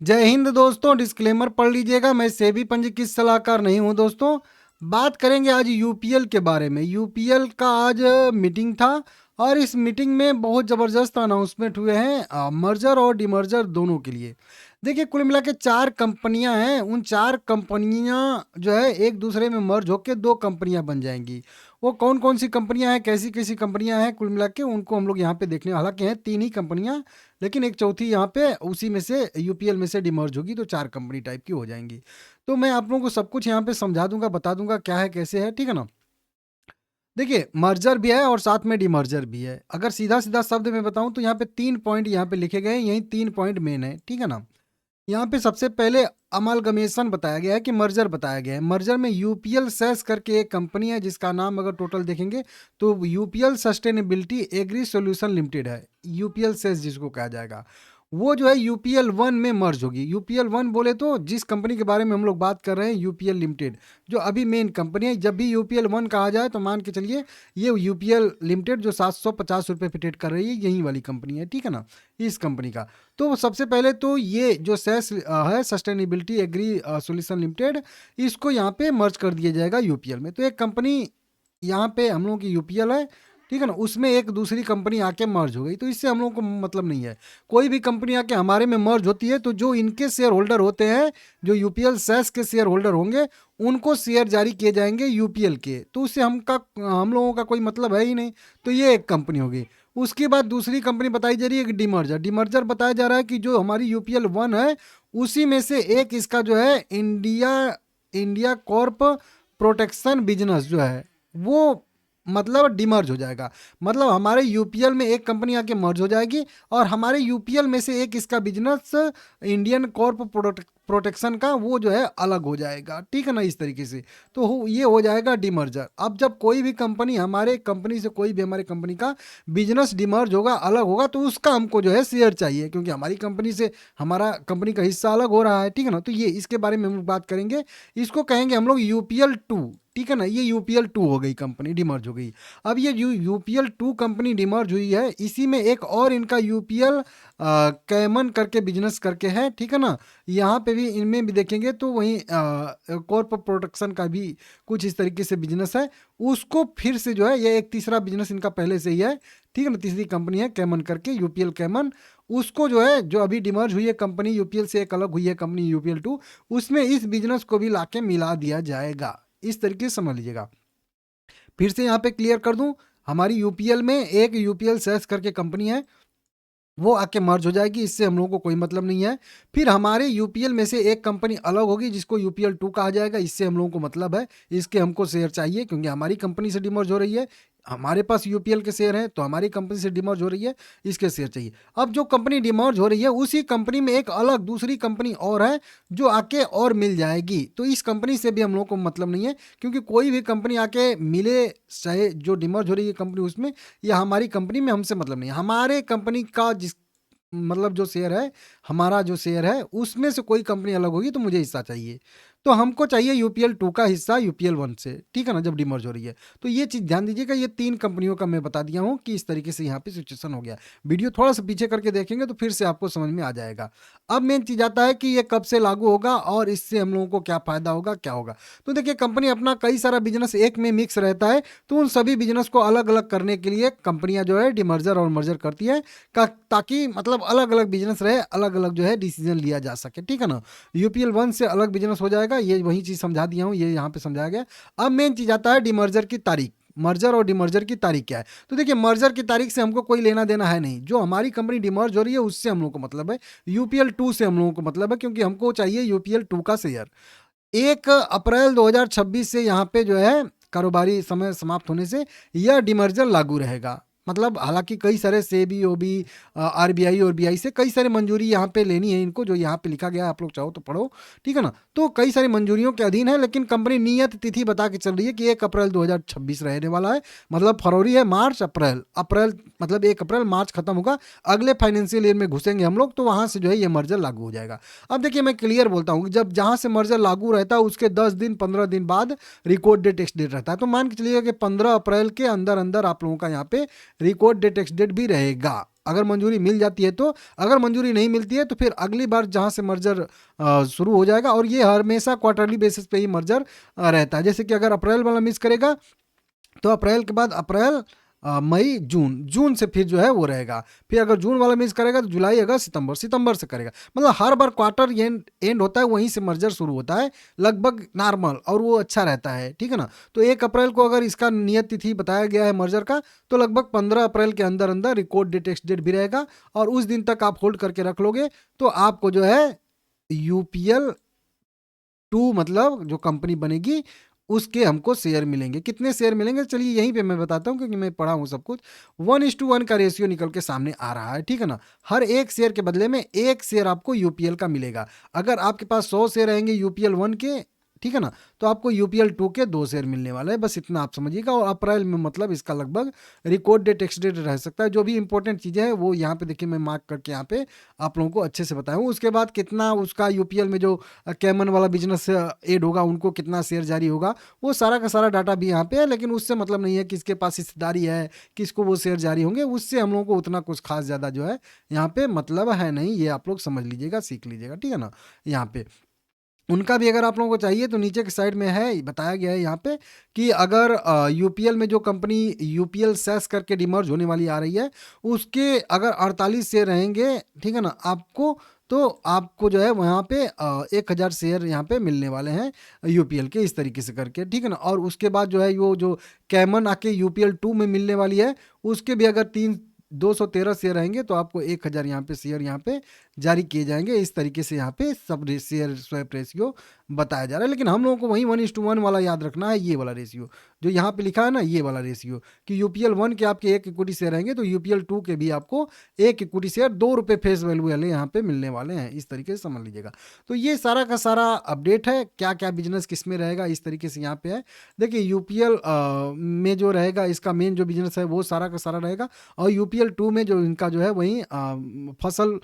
जय हिंद दोस्तों। डिस्क्लेमर पढ़ लीजिएगा, मैं सेबी पंजीकृत सलाहकार नहीं हूं दोस्तों। बात करेंगे आज यूपीएल के बारे में। यूपीएल का आज मीटिंग था और इस मीटिंग में बहुत ज़बरदस्त अनाउंसमेंट हुए हैं मर्जर और डिमर्जर दोनों के लिए। देखिए, कुल मिला के 4 कंपनियां हैं। उन 4 कंपनियां जो है एक दूसरे में मर्ज होकर 2 कंपनियां बन जाएंगी। वो कौन कौन सी कंपनियां हैं, कैसी कैसी कंपनियां हैं, कुल मिला के उनको हम लोग यहाँ पे देखने। हालांकि हैं 3 ही कंपनियां, लेकिन एक चौथी यहाँ पे उसी में से यूपीएल में से डिमर्ज होगी, तो 4 कंपनी टाइप की हो जाएंगी। तो मैं आप लोगों को सब कुछ यहाँ पे समझा दूंगा, बता दूंगा क्या है कैसे है, ठीक है ना। देखिए, मर्जर भी है और साथ में डिमर्जर भी है। अगर सीधा सीधा शब्द में बताऊं तो यहाँ पे 3 पॉइंट यहाँ पे लिखे गए हैं, यही 3 पॉइंट मेन है, ठीक है ना। यहाँ पे सबसे पहले अमालगमेशन बताया गया है कि मर्जर बताया गया है। मर्जर में यूपीएल सेस करके एक कंपनी है जिसका नाम अगर टोटल देखेंगे तो UPL sustainability agri solution limited है, यूपीएल सेस जिसको कहा जाएगा। वो जो है यूपीएल वन में मर्ज होगी। यूपीएल वन बोले तो जिस कंपनी के बारे में हम लोग बात कर रहे हैं, यूपीएल लिमिटेड, जो अभी मेन कंपनी है। जब भी यूपीएल वन कहा जाए तो मान के चलिए ये यूपीएल लिमिटेड जो 750 रुपये पे ट्रेड कर रही है, यही वाली कंपनी है, ठीक है ना, इस कंपनी का। तो सबसे पहले तो ये जो सेस है सस्टेनेबिलिटी एग्री सॉल्यूशन लिमिटेड, इसको यहाँ पे मर्ज कर दिया जाएगा यूपीएल में। तो एक कंपनी यहाँ पे हम लोगों की यूपीएल है, ठीक है ना, उसमें एक दूसरी कंपनी आके मर्ज हो गई, तो इससे हम लोगों को मतलब नहीं है। कोई भी कंपनी आके हमारे में मर्ज होती है तो जो इनके शेयर होल्डर होते हैं, जो यूपीएल सेस के शेयर होल्डर होंगे, उनको शेयर जारी किए जाएंगे यूपीएल के, तो उससे हम लोगों का कोई मतलब है ही नहीं। तो ये एक कंपनी होगी। उसके बाद दूसरी कंपनी बताई जा रही है डिमर्जर। डिमर्जर बताया जा रहा है कि जो हमारी यूपीएल वन है उसी में से एक इसका जो है India India Corp protection business जो है वो मतलब डिमर्ज हो जाएगा। मतलब हमारे यूपीएल में एक कंपनी आके मर्ज हो जाएगी और हमारे यूपीएल में से एक इसका बिजनेस इंडियन कॉर्प प्रोटेक्शन का वो जो है अलग हो जाएगा, ठीक है ना, इस तरीके से। तो ये हो जाएगा डिमर्जर। अब जब कोई भी कंपनी हमारे कंपनी से, कोई भी हमारे कंपनी का बिजनेस डिमर्ज होगा, अलग होगा, तो उसका हमको जो है शेयर चाहिए, क्योंकि हमारी कंपनी से हमारा कंपनी का हिस्सा अलग हो रहा है, ठीक है ना। तो ये इसके बारे में हम लोग बात करेंगे। इसको कहेंगे हम लोग यूपीएल टू, ठीक है ना। ये यूपीएल टू हो गई, कंपनी डिमर्ज हो गई। अब ये यूपीएल टू कंपनी डिमर्ज हुई है, इसी में एक और इनका यूपीएल कैमन करके बिजनेस करके है, ठीक है ना। यहाँ पे भी इनमें भी देखेंगे तो वहीं कॉर्प प्रोटेक्शन का भी कुछ इस तरीके से बिजनेस है। उसको फिर से जो है, ये एक तीसरा बिजनेस इनका पहले से ही है, ठीक है ना। तीसरी कंपनी है कैमन करके, यूपीएल कैमन। उसको जो है, जो अभी डिमर्ज हुई है कंपनी यूपीएल से, एक अलग हुई है कंपनी यूपीएल टू, उसमें इस बिजनेस को भी लाके मिला दिया जाएगा। इस तरीके से समझ लीजिएगा। फिर से यहाँ पे क्लियर कर दूं, हमारी यूपीएल में एक यूपीएल सेस करके कंपनी है, वो आके मर्ज हो जाएगी, इससे हम लोगों को कोई मतलब नहीं है। फिर हमारे यूपीएल में से एक कंपनी अलग होगी जिसको यूपीएल टू कहा जाएगा, इससे हम लोगों को मतलब है, इसके हमको शेयर चाहिए, क्योंकि हमारी कंपनी से डिमर्ज हो रही है, हमारे पास यूपीएल के शेयर हैं, तो हमारी कंपनी से डिमर्ज हो रही है, इसके शेयर चाहिए। अब जो कंपनी डिमर्ज हो रही है उसी कंपनी में एक अलग दूसरी कंपनी और है जो आके और मिल जाएगी, तो इस कंपनी से भी हम लोग को मतलब नहीं है, क्योंकि कोई भी कंपनी आके मिले, चाहे जो डिमर्ज हो रही है कंपनी उसमें या हमारी कंपनी में, हमसे मतलब नहीं है। हमारे कंपनी का जिस मतलब जो शेयर है, हमारा जो शेयर है उसमें से कोई कंपनी अलग होगी तो मुझे हिस्सा चाहिए। तो हमको चाहिए यूपीएल टू का हिस्सा यूपीएल वन से, ठीक है ना, जब डिमर्ज हो रही है। तो ये चीज़ ध्यान दीजिएगा, ये 3 कंपनियों का मैं बता दिया हूँ कि इस तरीके से यहाँ पे सिचुएशन हो गया। वीडियो थोड़ा सा पीछे करके देखेंगे तो फिर से आपको समझ में आ जाएगा। अब मेन चीज़ आता है कि ये कब से लागू होगा और इससे हम लोगों को क्या फ़ायदा होगा, क्या होगा। तो देखिए, कंपनी अपना कई सारा बिजनेस एक में मिक्स रहता है, तो उन सभी बिजनेस को अलग अलग करने के लिए कंपनियां जो है डिमर्जर और मर्जर करती है, ताकि मतलब अलग अलग बिजनेस रहे, अलग अलग जो है डिसीजन लिया जा सके, ठीक है ना। यूपीएल वन से अलग बिजनेस हो जाएगा, ये वही चीज़ समझा दिया हूँ, ये यहाँ पे समझाया गया। अब मेन चीज़ आता है डिमर्जर की तारीख। मर्जर और डिमर्जर की तारीख क्या है। तो देखिए, मर्जर की तारीख से हमको कोई लेना देना है नहीं। जो हमारी कंपनी डिमर्ज हो रही है उससे हम लोग को मतलब है, यूपीएल टू से हम लोगों को मतलब है, क्योंकि हमको चाहिए यूपीएल टू का शेयर। 1 अप्रैल 2026 से यहाँ पे जो है कारोबारी समय समाप्त होने से यह डिमर्जर लागू रहेगा। मतलब हालांकि कई सारे सेबी, ओबी, आरबीआई और बीआई से कई सारे मंजूरी यहाँ पे लेनी है इनको, जो यहाँ पे लिखा गया है, आप लोग चाहो तो पढ़ो, ठीक है ना। तो कई सारी मंजूरियों के अधीन है, लेकिन कंपनी नियत तिथि बता के चल रही है कि 1 अप्रैल 2026 रहने वाला है। मतलब फरवरी है, मार्च, अप्रैल, अप्रैल मतलब 1 अप्रैल, मार्च खत्म होगा, अगले फाइनेंशियल ईयर में घुसेंगे हम लोग, तो वहाँ से जो है ये मर्जर लागू हो जाएगा। अब देखिए, मैं क्लियर बोलता हूँ कि जब जहाँ से मर्जर लागू रहता है उसके 10 दिन 15 दिन बाद रिकॉर्ड डेट एक्स डेट रहता है। तो मान के चलिएगा कि 15 अप्रैल के अंदर अंदर आप लोगों का यहाँ पे रिकॉर्ड डेट एक्स डेट भी रहेगा। अगर मंजूरी मिल जाती है तो, अगर मंजूरी नहीं मिलती है तो फिर अगली बार जहाँ से मर्जर शुरू हो जाएगा, और ये हमेशा क्वार्टरली बेसिस पे ही मर्जर रहता है। जैसे कि अगर अप्रैल वाला मिस करेगा तो अप्रैल के बाद अप्रैल, मई, जून, जून से फिर जो है वो रहेगा। फिर अगर जून वाला मिस करेगा तो जुलाई, अगस्त, सितंबर, सितंबर से करेगा। मतलब हर बार क्वार्टर एंड होता है, वहीं से मर्जर शुरू होता है, लगभग नॉर्मल, और वो अच्छा रहता है, ठीक है ना। तो 1 अप्रैल को अगर इसका नियत तिथि बताया गया है मर्जर का, तो लगभग 15 अप्रैल के अंदर अंदर रिकॉर्ड डेट, टेक्स्ट डेट भी रहेगा, और उस दिन तक आप होल्ड करके रख लोगे तो आपको जो है UPL 2 मतलब जो कंपनी बनेगी उसके हमको शेयर मिलेंगे। कितने शेयर मिलेंगे, चलिए यहीं पे मैं बताता हूँ, क्योंकि मैं पढ़ा हूँ सब कुछ। 1:1 का रेशियो निकल के सामने आ रहा है, ठीक है ना। हर एक शेयर के बदले में एक शेयर आपको UPL का मिलेगा। अगर आपके पास 100 शेयर रहेंगे UPL 1 के, ठीक है ना, तो आपको UPL 2 के 2 शेयर मिलने वाले हैं, बस इतना आप समझिएगा। और अप्रैल में मतलब इसका लगभग रिकॉर्ड डेट, टेक्स्ट डेट रह सकता है। जो भी इंपॉर्टेंट चीज़ें हैं वो यहाँ पे देखिए मैं मार्क करके यहाँ पे आप लोगों को अच्छे से बताया हूँ। उसके बाद कितना उसका UPL में जो कैमन वाला बिजनेस ऐड होगा, उनको कितना शेयर जारी होगा, वो सारा का सारा डाटा भी यहाँ पे है। लेकिन उससे मतलब नहीं है किसके पास हिस्सेदारी है, किसको वो शेयर जारी होंगे, उससे हम लोगों को उतना कुछ खास ज़्यादा जो है यहाँ पे मतलब है नहीं। ये आप लोग समझ लीजिएगा, सीख लीजिएगा, ठीक है ना। यहाँ पे उनका भी अगर आप लोगों को चाहिए तो नीचे के साइड में है, बताया गया है यहाँ पे कि अगर UPL में जो कंपनी UPL सेस करके डिमर्ज होने वाली आ रही है, उसके अगर 48 शेयर रहेंगे, ठीक है ना, आपको, तो आपको जो है वहाँ पे 1,000 शेयर यहाँ पे मिलने वाले हैं UPL के, इस तरीके से करके, ठीक है ना। और उसके बाद जो है वो जो कैमन आके UPL 2 में मिलने वाली है, उसके भी अगर 213 शेयर रहेंगे तो आपको 1,000 यहाँ पे शेयर यहाँ पे जारी किए जाएंगे। इस तरीके से यहाँ पे सब शेयर स्वैप रेशियो बताया जा रहा है। लेकिन हम लोगों को वही 1:1 वाला याद रखना है, ये वाला रेशियो जो यहाँ पे लिखा है ना, ये वाला रेशियो, कि UPL 1 के आपके 1 इक्विटी शेयर रहेंगे तो UPL 2 के भी आपको 1 इक्विटी शेयर ₹2 फेस वैल्यू वाले यहाँ पे मिलने वाले हैं। इस तरीके से समझ लीजिएगा। तो ये सारा का सारा अपडेट है, क्या क्या बिजनेस किस में रहेगा, इस तरीके से यहाँ पे है। देखिए UPL में जो रहेगा, इसका मेन जो बिजनेस है वो सारा का सारा रहेगा। और UPL 2 में जो इनका जो है वही फसल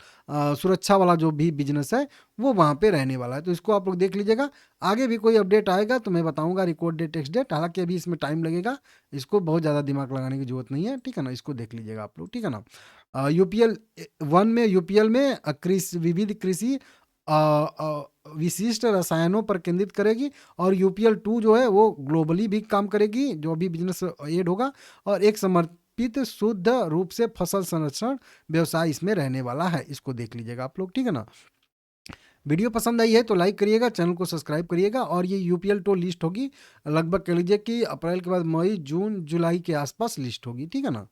सुरक्षा वाला जो भी बिजनेस है वो वहाँ पे रहने वाला है। तो इसको आप लोग देख लीजिएगा। आगे भी कोई अपडेट आएगा तो मैं बताऊंगा, रिकॉर्ड डेट, टेक्स्ट डेट। हालांकि अभी इसमें टाइम लगेगा, इसको बहुत ज़्यादा दिमाग लगाने की जरूरत नहीं है, ठीक है ना। इसको देख लीजिएगा आप लोग, ठीक है ना। UPL 1 में, UPL में कृषि, विविध कृषि विशिष्ट रसायनों पर केंद्रित करेगी। और UPL 2 जो है वो ग्लोबली भी काम करेगी, जो भी बिजनेस एड होगा। और एक समर्पित शुद्ध रूप से फसल संरक्षण व्यवसाय इसमें रहने वाला है। इसको देख लीजिएगा आप लोग, ठीक है ना। वीडियो पसंद आई है तो लाइक करिएगा, चैनल को सब्सक्राइब करिएगा। और ये UPL 2 लिस्ट होगी लगभग कह लीजिए कि अप्रैल के बाद मई, जून, जुलाई के आसपास लिस्ट होगी, ठीक है ना।